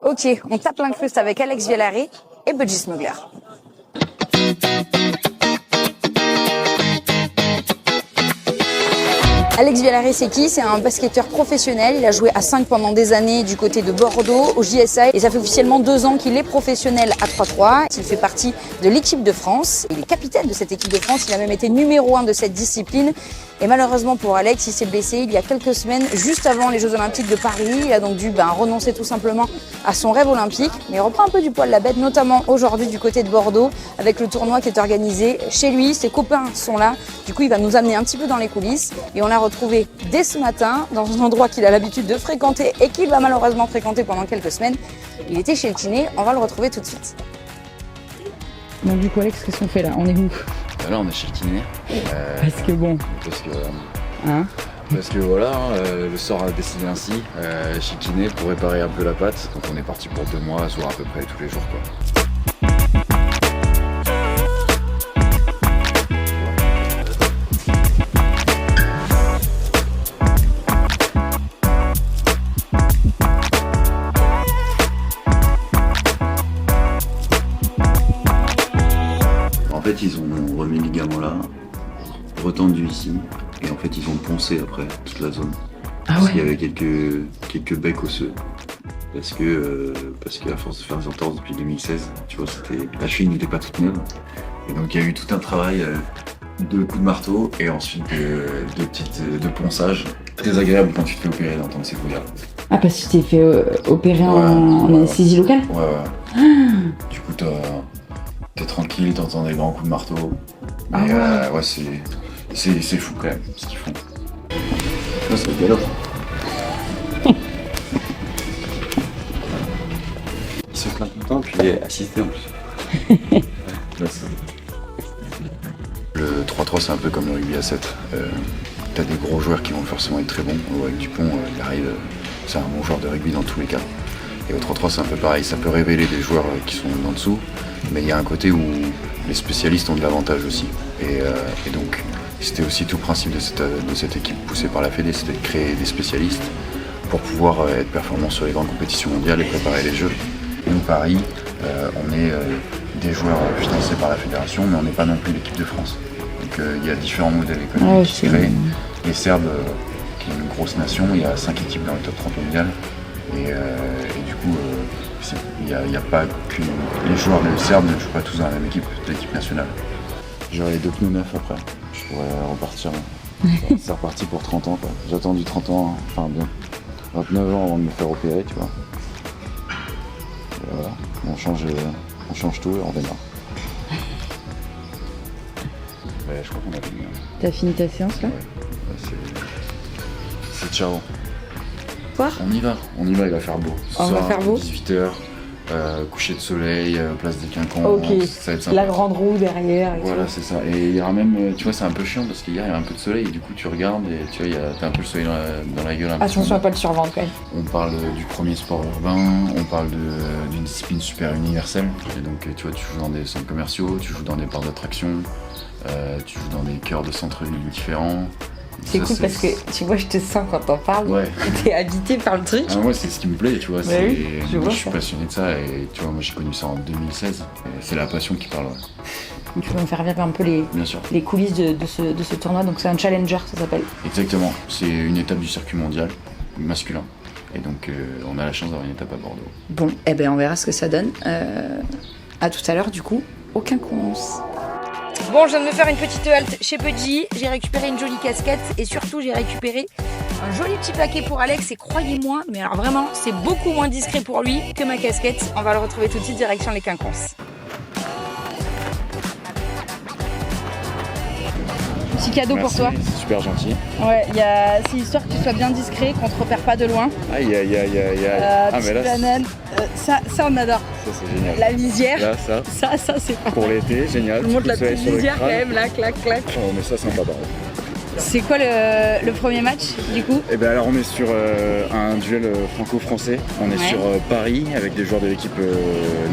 Ok, on tape l'incruste avec Alex Vialari et Budgie Smuggler. Alex Vialari, c'est qui? C'est un basketteur professionnel. Il a joué à 5 pendant des années du côté de Bordeaux, au JSA. Et ça fait officiellement 2 ans qu'il est professionnel à 3-3. Il fait partie de l'équipe de France. Il est capitaine de cette équipe de France. Il a même été numéro 1 de cette discipline. Et malheureusement pour Alex, il s'est blessé il y a quelques semaines, juste avant les Jeux Olympiques de Paris. Il a donc dû renoncer tout simplement à son rêve olympique. Mais il reprend un peu du poil la bête, notamment aujourd'hui du côté de Bordeaux, avec le tournoi qui est organisé chez lui. Ses copains sont là. Du coup, il va nous amener un petit peu dans les coulisses. Et on l'a retrouvé dès ce matin dans un endroit qu'il a l'habitude de fréquenter et qu'il va malheureusement fréquenter pendant quelques semaines. Il était chez le kiné. On va le retrouver tout de suite. Donc du coup, Alex, qu'est-ce qu'on fait là? On est où? Là, on est chez le kiné. Parce que bon. Parce que voilà, le sort a décidé ainsi, chez le kiné pour réparer un peu la patte. Donc on est parti pour 2 mois, soit à peu près tous les jours quoi. En fait, ils ont remis le ligament là, retendu ici, et en fait, ils ont poncé après toute la zone. Parce qu'il y avait quelques becs osseux. Parce que à force de faire des entorses depuis 2016, tu vois, la cheville n'était pas toute neuve. Et donc, il y a eu tout un travail de coups de marteau et ensuite de ponçage. Très agréable quand tu te fais opérer d'entendre ces coups-là. Ah, parce que tu t'es fait opérer en anesthésie locale? Ouais. Du coup, t'es tranquille, t'entends des grands coups de marteau. Mais ouais, c'est fou quand même ce qu'ils font. Là, c'est galop. Il se plaint tout le temps, puis il est assisté en plus. Le 3-3, c'est un peu comme le rugby à 7. T'as des gros joueurs qui vont forcément être très bons. Avec Dupont, il arrive, c'est un bon joueur de rugby dans tous les cas. Et au 3-3, c'est un peu pareil. Ça peut révéler des joueurs qui sont en dessous, mais il y a un côté où les spécialistes ont de l'avantage aussi. Et donc, c'était aussi tout le principe de cette équipe poussée par la Fédé, c'était de créer des spécialistes pour pouvoir être performants sur les grandes compétitions mondiales et préparer les Jeux. Nous, Paris, on est des joueurs financés par la fédération, mais on n'est pas non plus l'équipe de France. Donc il y a différents modèles économiques qui se créent. Les Serbes, qui est une grosse nation, il y a 5 équipes dans le top 30 mondial. Et du coup, il n'y a pas que les joueurs des Serbes ne jouent pas tous dans la même équipe, l'équipe nationale. J'aurai les 2 pneus neufs après, je pourrais repartir. C'est reparti pour 30 ans quoi. J'ai attendu 30 ans, enfin bien 29 ans avant de me faire opérer, tu vois. Et voilà, on change tout et on démarre. Ouais, je crois qu'on a fini. T'as fini ta séance là? Ouais, c'est ciao. Quoi? On y va, il va faire beau. On va faire beau 18h, coucher de soleil, place des Quincamps. Ok, ça va être sympa. La grande roue derrière. Et voilà, tout. c'est ça. Et il y aura même, tu vois, c'est un peu chiant parce qu'hier il y a un peu de soleil et du coup tu regardes et tu vois, t'as un peu le soleil dans la gueule. Attention à pas le survendre quand même. On parle du premier sport urbain, on parle d'une discipline super universelle. Et donc tu vois, tu joues dans des centres commerciaux, tu joues dans des parcs d'attractions, tu joues dans des cœurs de centres-villes différents. C'est cool parce que tu vois, je te sens quand t'en parles. Ouais. T'es habité par le truc. Ah, moi, c'est ce qui me plaît, tu vois. Oui, moi, je suis passionné de ça et tu vois, moi j'ai connu ça en 2016. C'est la passion qui parle. Ouais. Tu peux me faire vivre un peu les coulisses de ce tournoi. Donc c'est un challenger, ça s'appelle. Exactement. C'est une étape du circuit mondial masculin. Et donc on a la chance d'avoir une étape à Bordeaux. Bon, eh ben on verra ce que ça donne. À tout à l'heure du coup, aucun Quinconce. Bon, je viens de me faire une petite halte chez Budgie, j'ai récupéré une jolie casquette et surtout j'ai récupéré un joli petit paquet pour Alex et croyez-moi, mais alors vraiment c'est beaucoup moins discret pour lui que ma casquette. On va le retrouver tout de suite direction les Quinconces. Petit cadeau. Merci, pour toi. C'est super gentil. Ouais, c'est histoire que tu sois bien discret, qu'on te repère pas de loin. Aïe. Petite banane. Ça on adore. Ça c'est génial. La lisière. Là, Ça c'est pas pour l'été, génial. Je vous montre la petite lisière quand même, là, clac. Oh, mais ça sympa par contre. C'est quoi le premier match du coup? Et bien alors on est sur un duel franco-français. On est sur Paris avec des joueurs de l'équipe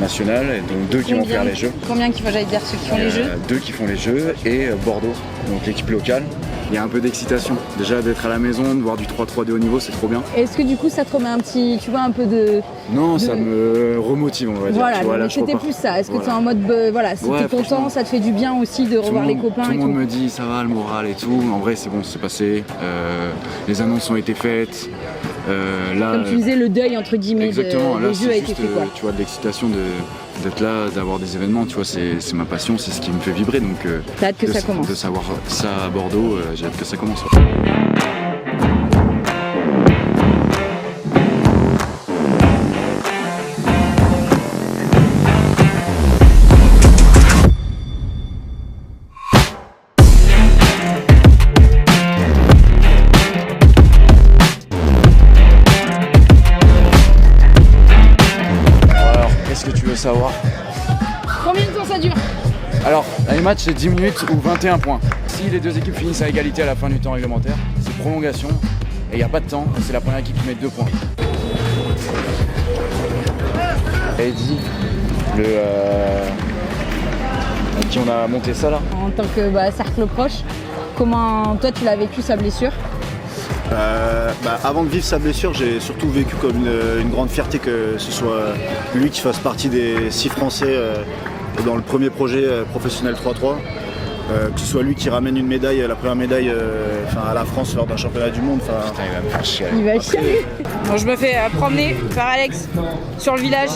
nationale, et donc 2 qui vont faire les Jeux. Combien qu'il faut, j'allais dire, ceux qui font les Jeux? 2 qui font les Jeux et Bordeaux, donc l'équipe locale. il y a un peu d'excitation. Déjà d'être à la maison, de voir du 3-3 de haut niveau, c'est trop bien. Est-ce que du coup ça te remet un petit, tu vois, un peu de... Non, ça me remotive, on va dire. Voilà, tu vois, là, c'était plus ça. Est-ce que tu es en mode, voilà, si Ouais, t'es content, ça te fait du bien aussi de revoir les copains et tout. Tout le monde me dit ça va, le moral et tout. En vrai, c'est bon, c'est passé. Les annonces ont été faites. Là, comme tu disais, le deuil entre guillemets exactement, des jeux a été fait, quoi. Tu vois, de l'excitation d'être là, d'avoir des événements, tu vois, c'est ma passion, c'est ce qui me fait vibrer. Donc, t'as hâte que ça commence. De savoir ça à Bordeaux, j'ai hâte que ça commence. Savoir. Combien de temps ça dure? Alors, les matchs c'est 10 minutes ou 21 points. Si les deux équipes finissent à égalité à la fin du temps réglementaire, c'est prolongation et il n'y a pas de temps, c'est la première équipe qui met 2 points. Eddie, avec qui on a monté ça là. En tant que cercle proche, comment toi tu l'as vécu sa blessure? Avant de vivre sa blessure, j'ai surtout vécu comme une grande fierté que ce soit lui qui fasse partie des 6 Français dans le premier projet professionnel 3-3. Que ce soit lui qui ramène une médaille, la première médaille à la France lors d'un championnat du monde. Putain, il va me faire chier. Il va chialer. Bon, je me fais promener par Alex sur le village.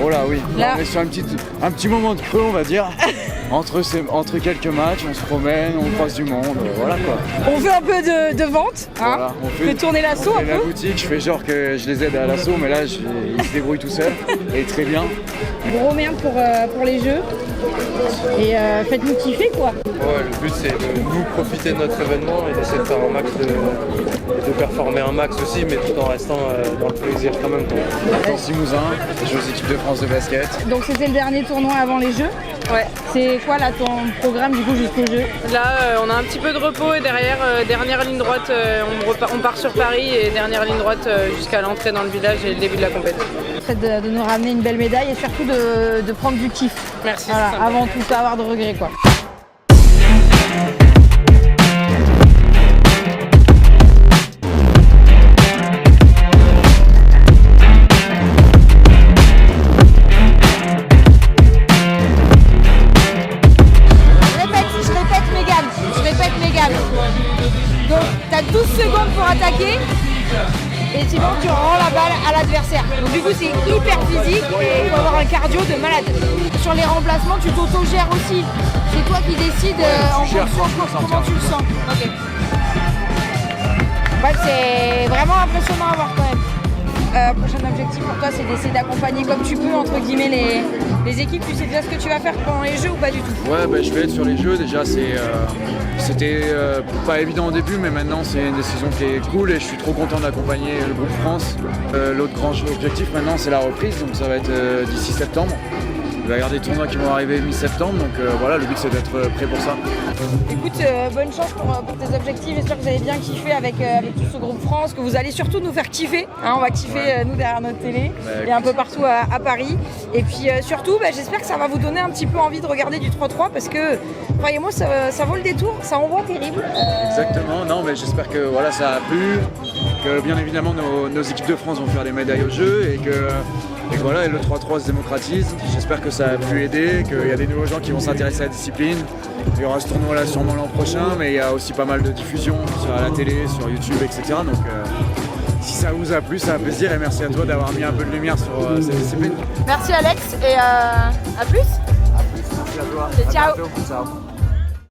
Oh là oui, là. On est sur un petit moment de creux, on va dire. Entre quelques matchs, on se promène, on croise du monde, voilà quoi. On fait un peu de vente, hein. Voilà, on fait tourner l'assaut un peu. la boutique, je fais genre que je les aide à l'assaut, mais là il se débrouille tout seul et très bien. Gros merde pour les jeux et faites-nous kiffer quoi. Ouais, le but c'est de nous profiter de notre événement et d'essayer de faire un max, de performer un max aussi, mais tout en restant dans le plaisir quand même. Dans Limousin, je joue aux équipes de France de basket. Donc c'était le dernier tournoi avant les jeux. Ouais. C'est quoi là ton programme du coup jusqu'au jeu? Là on a un petit peu de repos et derrière dernière ligne droite on part sur Paris et dernière ligne droite jusqu'à l'entrée dans le village et le début de la compétition. De nous ramener une belle médaille et surtout de prendre du kiff. Merci. Voilà, avant tout, pas avoir de regrets quoi. Donc tu as 12 secondes pour attaquer et sinon tu rends la balle à l'adversaire. Donc du coup c'est hyper physique et il faut avoir un cardio de malade. Sur les remplacements tu t'auto-gères aussi. C'est toi qui décides en fonction de comment tu le sens. Okay. Ouais, c'est vraiment impressionnant à voir quand même. Prochain objectif pour toi c'est d'essayer d'accompagner comme tu peux entre guillemets les équipes. Tu sais déjà ce que tu vas faire pendant les jeux ou pas du tout? Ouais, je vais être sur les jeux déjà, c'était pas évident au début mais maintenant c'est une décision qui est cool et je suis trop content d'accompagner le groupe France. L'autre grand objectif maintenant c'est la reprise, donc ça va être d'ici septembre. Il va y avoir des tournois qui vont arriver mi-septembre, donc voilà, le but c'est d'être prêt pour ça. Écoute, bonne chance pour tes objectifs, j'espère que vous avez bien kiffé avec tout ce groupe France, que vous allez surtout nous faire kiffer, hein, on va kiffer nous derrière notre télé et un peu partout à Paris. Et puis surtout, j'espère que ça va vous donner un petit peu envie de regarder du 3-3 parce que, croyez-moi, ça vaut le détour, ça envoie terrible. Exactement, non mais j'espère que voilà, ça a plu, que bien évidemment nos équipes de France vont faire des médailles au jeu et que voilà, le 3-3 se démocratise. J'espère que ça a pu aider, qu'il y a des nouveaux gens qui vont s'intéresser à la discipline. Il y aura ce tournoi là sûrement l'an prochain, mais il y a aussi pas mal de diffusion sur la télé, sur YouTube, etc. Donc si ça vous a plu, ça fait plaisir et merci à toi d'avoir mis un peu de lumière sur cette discipline. Merci Alex et à plus. À plus, merci à toi. Et ciao. Ciao.